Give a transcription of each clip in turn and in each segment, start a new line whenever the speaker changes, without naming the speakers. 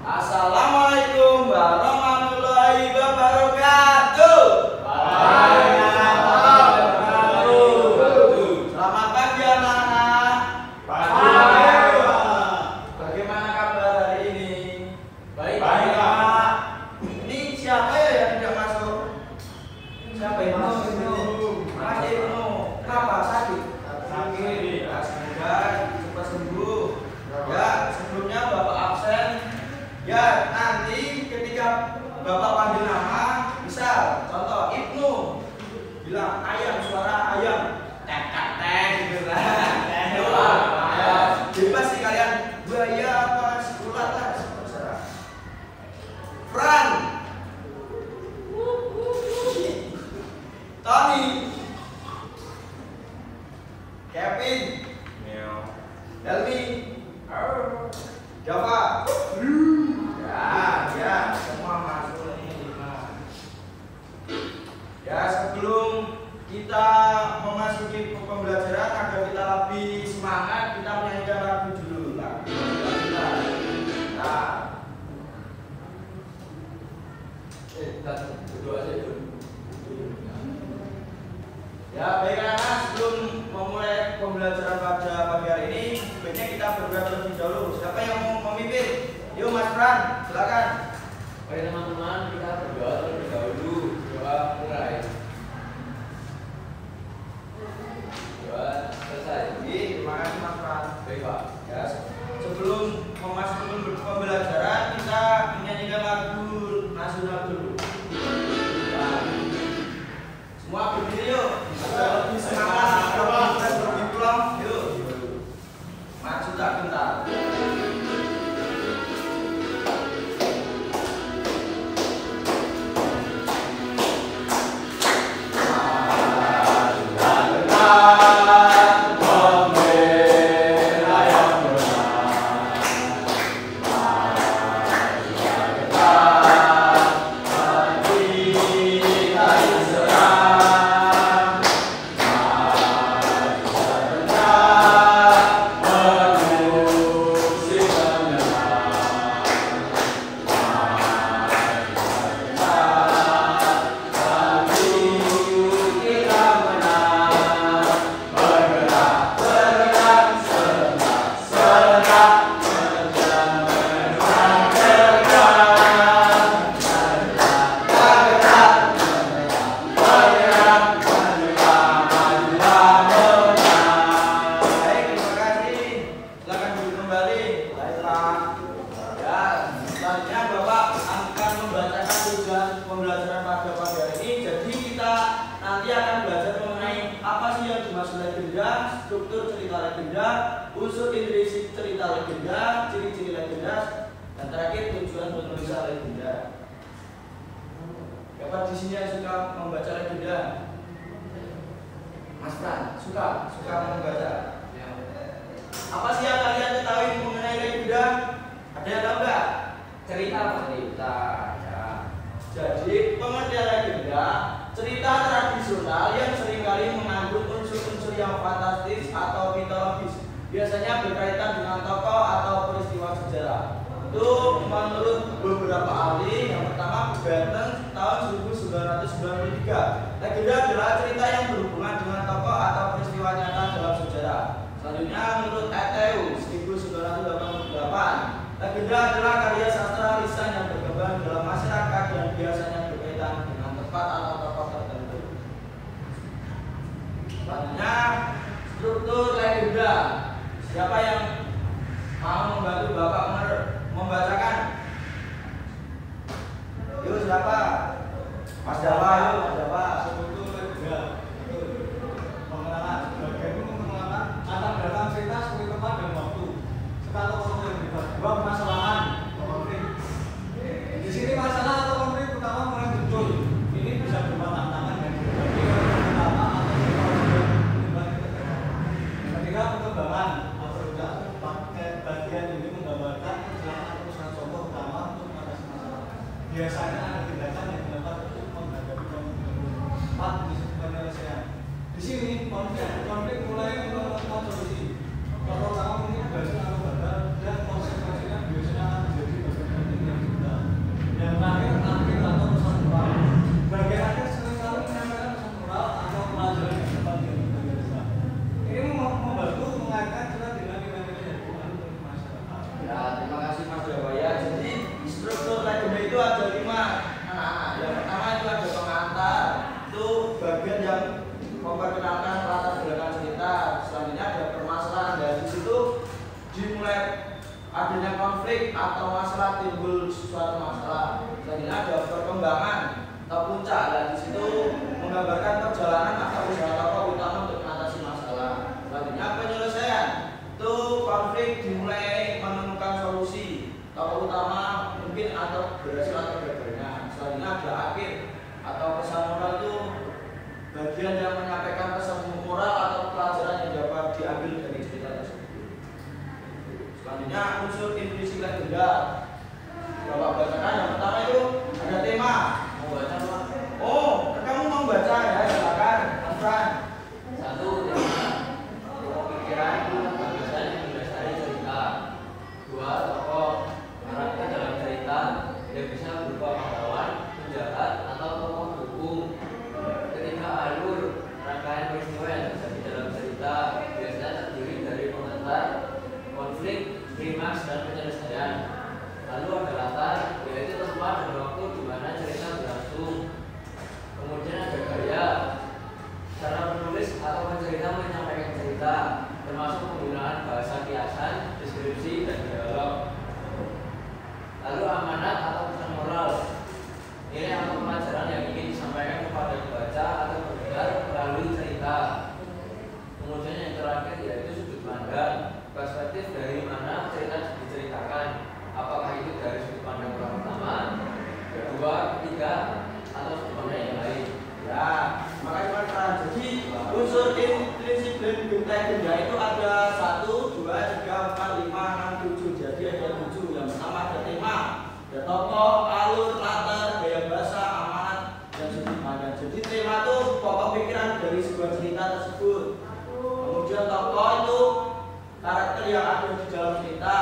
Assalamualaikum warahmatullahi wabarakatuh. Selamat pagi anak-anak. Bagaimana kabar hari ini? Baik, Pak. Ini siapa ya yang tidak masuk? Siapa yang masuk? Mas Ibnu. Kenapa sakit? Sakit. Semoga cepat sembuh. Ya, sebelumnya Bapak absen. Ya, nanti ketika Bapak panggil nama, misal contoh Ibnu bilang ayam, suara ayam, tek tek tek gitu lah. Bebas sih kalian, buaya apa ulat lah, terserah. Fran, Tony, Kevin, Helmi, Java. Ya, semua masuk ini 5. Ya, sebelum kita memasuki pembelajaran agar kita lebih semangat, kita menyanyikan lagu dulu. Nah, kita berdoa aja dulu. Ya, baik anak-anak, sebelum memulai pembelajaran pada pagi hari ini, sebaiknya kita berdoa terlebih dahulu. Siapa yang mau memimpin? Yuk Mas Fran, silakan.
Baik teman-teman, kita berdoa terlebih dahulu. Doa mulai. Doa selesai.
Terima kasih Mas Fran.
Baik Pak.
Ya, sebelum memasuki pembelajaran, kita menyanyikan lagu nasional dulu. Nah, semua berdiri yuk. Lebih semangat, lebih pulang. Yuk. Maju tak gentar. Struktur cerita legenda, unsur intrinsik cerita legenda, ciri-ciri legenda, dan terakhir tujuan penulisan legenda. Siapa di sini yang suka membaca legenda? Mas Fran, suka membaca. Apa sih yang kalian ketahui mengenai legenda? Ada yang tahu nggak? Cerita. Ya. Jadi pengertian legenda, cerita tradisional yang seringkali mengandung unsur-unsur yang fantastis atau mitologis, biasanya berkaitan dengan tokoh atau peristiwa sejarah. Itu menurut beberapa ahli. Yang pertama, Benton tahun 1993. Legenda adalah cerita yang berhubungan dengan tokoh atau peristiwa nyata dalam sejarah. Selanjutnya, menurut ETU 1988. Legenda adalah karya sastra lisan yang berkembang dalam masyarakat dan biasanya berkaitan dengan tempat atau tokoh tertentu. Selanjutnya, struktur legenda. Siapa yang mau membantu Bapak membacakan? Yuk, siapa? Mas Jawa, yuk, Mas Jawa.
Struktur legenda. Pengenalan. Sebagai pengenalan latar belakang cerita seperti tempat dan waktu. Serta tokoh yang dibahas. Dua permasalahan konflik. Di sini masalah atau konflik pertama mulai muncul. Ini bisa berupa tantangan dan dibagi pertama atau dibagi ketiga. Ketiga, perkembangan atau bagian ini menggambarkan kecelakaan atau usaha contoh utama untuk mengatasi masalah. Biasanya ada tindakan yang dilakukan untuk menghadapi konflik. 4. Penyelesaian. Di sini konflik mulai menemukan solusi. Kalau utama mungkin berhasil atau gagal dan konsekuensinya biasanya akan menjadi bagian penting
atau masalah timbul suatu masalah. Selanjutnya ada perkembangan atau puncak. Dan di situ menggambarkan perjalanan atau usaha tokoh utama untuk mengatasi masalah. Selanjutnya penyelesaian. Itu konflik dimulai menemukan solusi. Tokoh utama mungkin atau berhasil atau gagalnya. Selanjutnya ada akhir atau pesan moral itu bagian yang menyampaikan pesan moral atau pelajaran yang dapat diambil dari cerita tersebut. Selanjutnya unsur intuisi legenda. Bapak bacakan yang pertama itu ada tema.
Mau baca apa?
Oh, kamu mau baca ya? Silakan, Mas Fran.
1. Tema. Pemikiran gagasan yang mendasari cerita. 2. Tokoh. Karakter dalam cerita yang bisa berupa pahlawan, penjahat, atau tokoh pendukung. 3. Alur. Rangkaian peristiwa yang terjadi dalam cerita biasanya terdiri dari pengantar, konflik, klimaks, dan penyelesaian. Lalu ada latar, yaitu tempat dan waktu di mana cerita berlangsung. Kemudian ada gaya, cara penulis atau pencerita menyampaikan cerita, termasuk penggunaan bahasa kiasan, deskripsi, dan dialog. Lalu amanat atau pesan moral, ini atau pelajaran yang ingin disampaikan kepada pembaca atau pendengar melalui cerita. Kemudian yang terakhir yaitu sudut pandang, perspektif dari mana cerita diceritakan. Apakah itu dari sudut pandang orang pertama, kedua, ketiga, atau sudut pandang yang lain?
Ya, makanya Mas Fran. Jadi unsur prinsip legenda itu ada 1, 2, 3, 4, 5, 6, 7. Jadi ada 7. Yang pertama ada tema, ada tokoh, alur, latar, gaya bahasa, amanat, dan sudut pandang. Jadi tema itu pokok pikiran dari sebuah cerita tersebut. Kemudian tokoh itu karakter yang ada di dalam cerita.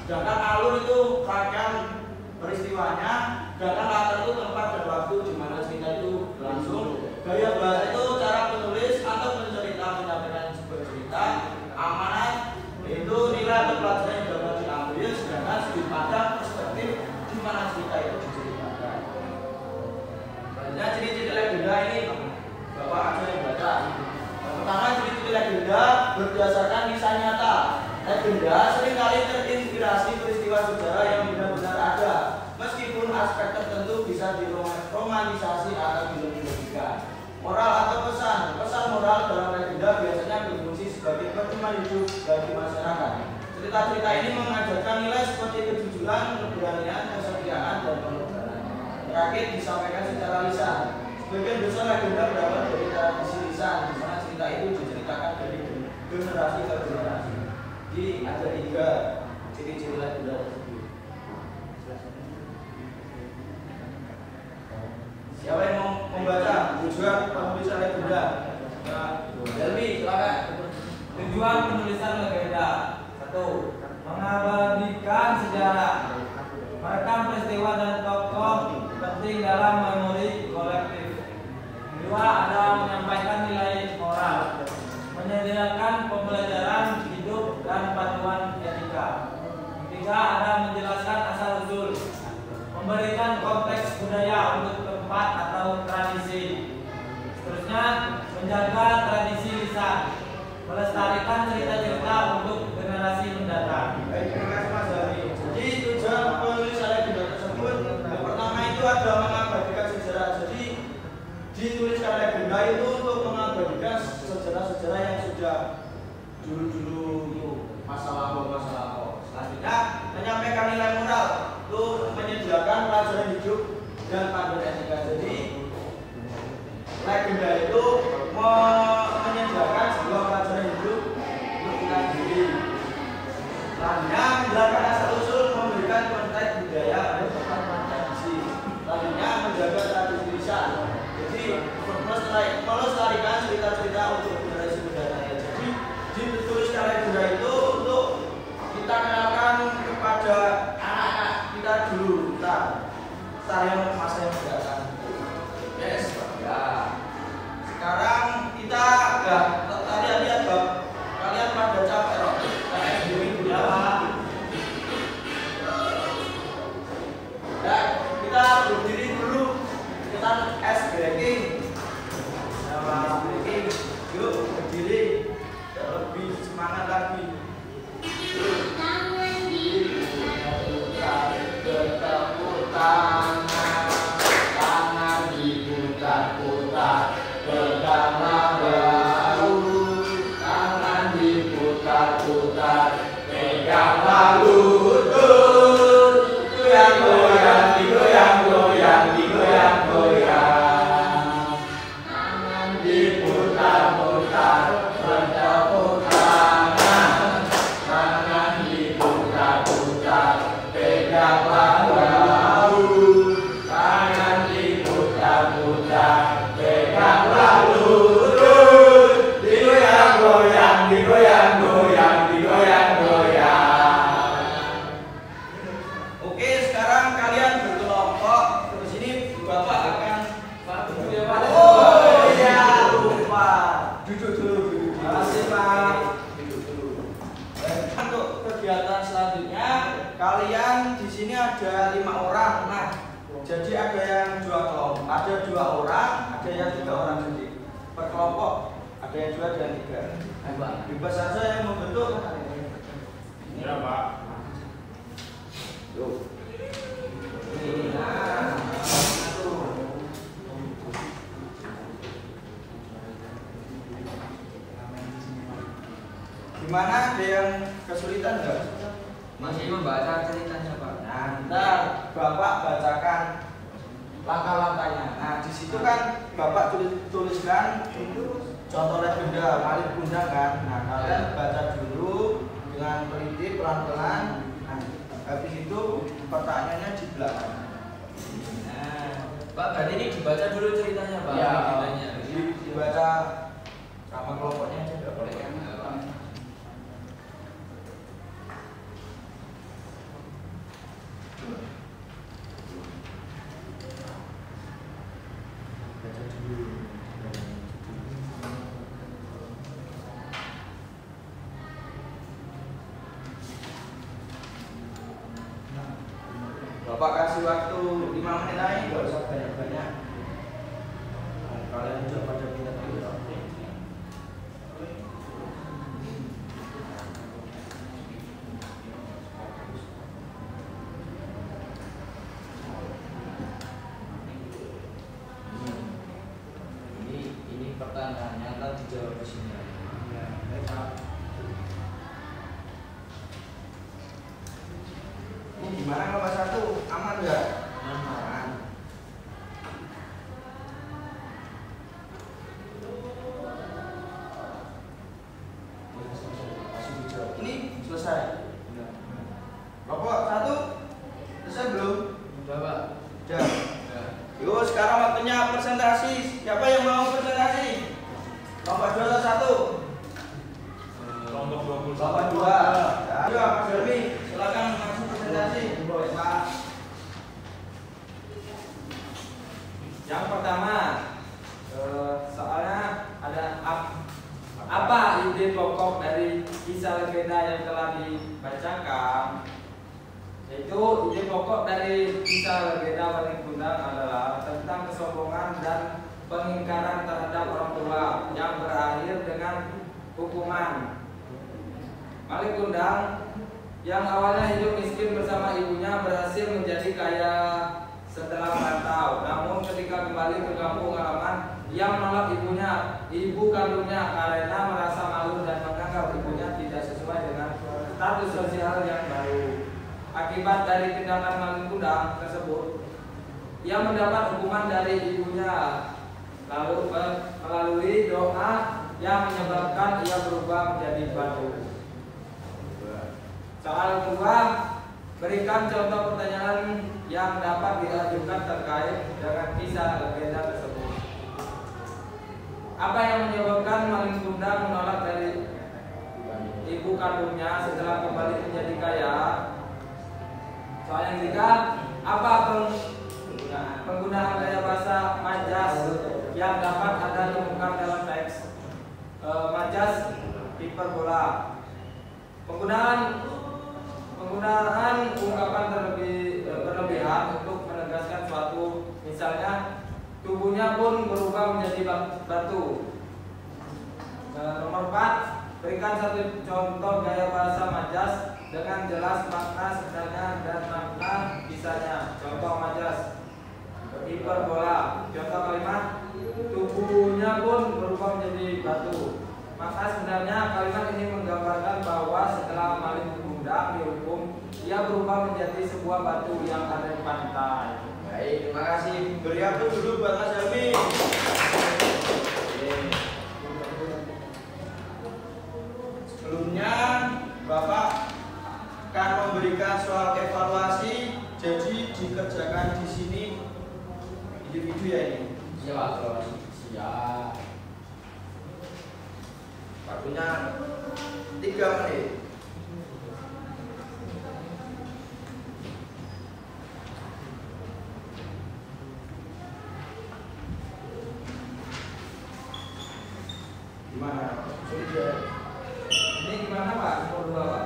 Sedangkan alur itu rangkaian peristiwanya. Sedangkan latar itu tempat dan waktu di mana cerita itu berlangsung. Gaya bahasa itu cara penulis atau pencerita menyampaikan sebuah cerita. Amanat itu nilai atau pelajaran yang dapat diambil. Sedangkan sudut pandang perspektif di mana cerita itu diceritakan. Selanjutnya ciri-ciri legenda ini Bapak aja yang baca. Yang pertama, ciri-ciri legenda berdasarkan kisah nyata. Legenda seringkali terinspirasi peristiwa sejarah yang benar-benar ada, meskipun aspek tertentu bisa diromanisasi atau dilebih-lebihkan. Moral atau pesan. Pesan moral dalam legenda biasanya berfungsi sebagai pedoman hidup bagi masyarakat. Cerita-cerita ini mengajarkan nilai seperti kejujuran, keberanian, kesetiaan, dan pengorbanan. Terakhir disampaikan secara lisan. Sebagian besar legenda berasal dari tradisi lisan, di mana cerita itu diceritakan dari generasi ke generasi. Jadi ada 3 ciri-ciri legenda tersebut. Siapa yang mau membaca? Tujuan penulisan legenda. Delmi, silakan.
Tujuan penulisan legenda. 1. Mengabadikan sejarah, merekam peristiwa dan tokoh penting dalam memori kolektif. 2. Ada menyampaikan nilai moral, menyediakan pembelajaran hidup dan panduan etika. 3. Ada menjelaskan asal-usul, memberikan konteks budaya untuk tempat atau tradisi. Seterusnya, menjaga tradisi lisan, melestarikan cerita-cerita untuk generasi mendatang.
Baik, terima kasih Mas Hari. Jadi tujuan penulisan legenda tersebut yang pertama itu ada mengabadikan sejarah. Jadi dituliskan legenda itu untuk mengabadikan sejarah-sejarah yang sudah dulu-dulu masa lampau. Selanjutnya menyampaikan nilai moral, itu menyediakan pelajaran hidup dan panduan etika. Jadi legenda itu menyediakan sebuah pelajaran hidup untuk kita sendiri. Selanjutnya menjelaskan asal-usul, memberikan konteks budaya dan tradisi. Selanjutnya menjaga tradisi lisan. Jadi melestarikan cerita-cerita untuk generasi mendatang. Jadi dituliskan legenda itu untuk kita kenalkan kepada anak-anak kita dulu, yang masa yang mendatang. Yes, ya. Sekarang kita tadi lihat Bang, kalian pada capek loh. Ya, kita berdiri dulu. Kita es breaking. Sama breaking. Yuk berdiri. Lebih semangat lagi. Yuk. sini ada 5 orang. Nah, jadi ada yang 2 kelompok, ada 2 orang, ada yang 3 orang. Jadi per kelompok ada yang 2 dan 3. Bebas saja yang membentuk.
Ya Pak.
Tuh. Ini gimana, ada yang kesulitan nggak?
Masih membaca ceritanya Pak.
Nah, ntar Bapak bacakan langkah-langkahnya. Nah, di situ kan Bapak tuliskan contoh legenda Malin Kundang kan. Nah, kalian baca dulu dengan teliti pelan-pelan. Nah, habis itu pertanyaannya di belakang. Nah,
Pak, berarti ini dibaca dulu ceritanya Pak.
ya,
Legendanya.
dibaca sama kelompoknya aja nggak boleh kan? Bapak kasih waktu 5 menit aja, nggak usah banyak-banyak. Nah, kalian juga pada pintar dulu.
Ini pertanyaannya kan dijawab di sini.
Ya, baik, Pak. Ini gimana kelompok 1? Aman nggak? Aman. Kasih dijawab. Ini selesai. Kelompok 1 selesai belum?
Udah Pak.
Udah. Yuk, sekarang waktunya presentasi. Siapa yang mau presentasi? Kelompok 2 atau 1?
Kelompok 21.
Kelompok 2. Ya, ayo Mas Dermi, silakan langsung presentasi. Boleh, Pak.
Yang pertama, soalnya ada apa ide pokok dari kisah legenda yang telah dibacakan? Yaitu ide pokok dari kisah legenda Malin Kundang adalah tentang kesombongan dan pengingkaran terhadap orang tua yang berakhir dengan hukuman. Malin Kundang yang awalnya hidup miskin bersama ibunya berhasil menjadi kaya setelah merantau. Namun ketika kembali ke kampung halaman, ia menolak ibu kandungnya karena merasa malu dan menganggap ibunya tidak sesuai dengan status sosial yang baru. Akibat dari tindakan Malin Kundang tersebut, ia mendapat hukuman dari ibunya, lalu melalui doa yang menyebabkan ia berubah menjadi batu. Soal kedua, berikan contoh pertanyaan yang dapat diajukan terkait dengan kisah legenda tersebut. Apa yang menyebabkan Malin Kundang menolak dari ibu kandungnya setelah kembali menjadi kaya? Soal yang ketiga, apa penggunaan gaya bahasa majas yang dapat Anda temukan dalam teks? Majas hiperbola. Penggunaan ungkapan berlebihan untuk menegaskan suatu, misalnya tubuhnya pun berubah menjadi batu. Nomor 4, berikan satu contoh gaya bahasa majas dengan jelas makna sebenarnya dan makna kisahnya. Contoh majas hiperbola. Contoh kalimat tubuhnya pun berubah menjadi batu. Makna sebenarnya kalimat ini menggambarkan bahwa setelah Malin Kundang dihukum, ia berubah menjadi sebuah batu yang ada di pantai.
Baik, terima kasih. Beri aku dulu buat Mas Helmi. Sebelumnya Bapak akan memberikan soal evaluasi, jadi dikerjakan di sini individu ya ini.
Siap, siap.
Waktunya 3 menit. Gimana? Sulit ya?
Ini gimana Pak? Nomor 2 Pak.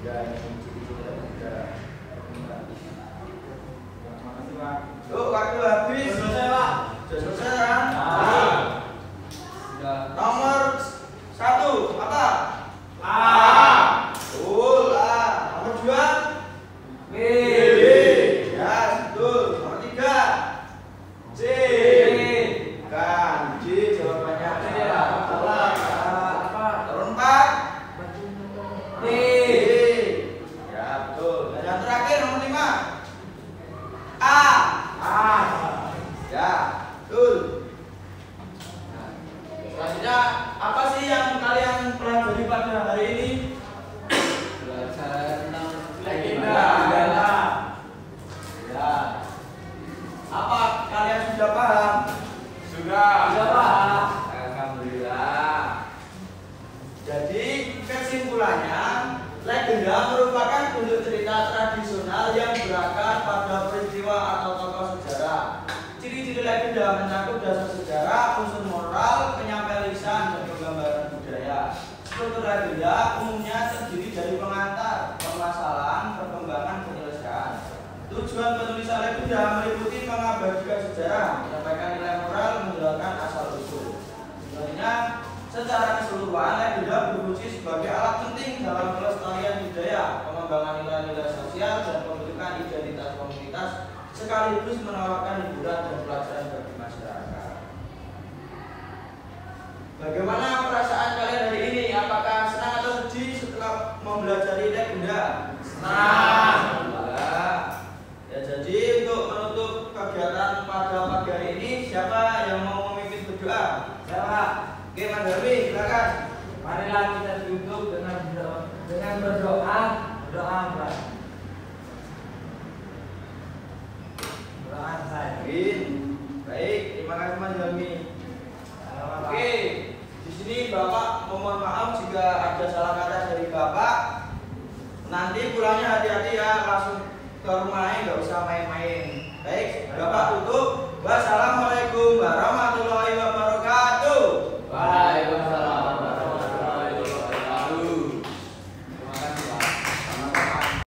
Dan ciri-ciri legenda.
Makasih Pak.
Yuk, waktu habis.
Sudah selesai, Pak.
Sudah selesai kan?
Sudah.
Nomor 1 apa?
A.
Betul, A. Nomor 2
B.
B. Ya, betul. Nomor 3 C. Bukan, C jawabannya.
C.
Salah.
Apa?
Nomor 4
D.
Ya, betul. Dan yang terakhir nomor 5 A. Ya, betul. Nah, selanjutnya apa sih yang kalian pelajari pada hari ini?
Belajar tentang
Legenda.
Ya. Apa kalian sudah paham?
Sudah.
Sudah Pak.
Alhamdulillah. Jadi kesimpulannya, legenda merupakan bentuk cerita tradisional yang berakar pada peristiwa atau tokoh sejarah. Ciri-ciri legenda mencakup dasar sejarah, unsur moral, penyampaian lisan, dan penggambaran budaya. Struktur legenda umumnya terdiri dari pengantar, permasalahan, perkembangan, penyelesaian. Tujuan penulisan legenda meliputi mengabadikan sejarah, menyampaikan nilai moral, menjelaskan asal-usul. Sebenarnya, secara keseluruhan legenda berfungsi sebagai alat penting dalam pelestarian budaya, pengembangan nilai-nilai sosial, dan pembentukan identitas komunitas, sekaligus menawarkan hiburan dan pelajaran bagi masyarakat. Bagaimana perasaan kalian hari ini? Apakah senang atau sedih setelah mempelajari legenda?
Senang.
Alhamdulillah. Ya, jadi untuk menutup kegiatan pada pagi hari ini, siapa yang mau memimpin berdoa?
Siapa?
Oke, Mas Darwi, silakan.
Marilah kita duduk dengan berdoa, Pak.
Doa saya.
Amin. Baik, terima kasih Mas Darwi. Oke, di sini Bapak mohon maaf jika ada salah kata dari Bapak. Nanti pulangnya hati-hati ya, langsung ke rumahnya, nggak usah main-main. Baik, Bapak tutup. Wassalamualaikum warahmatullahi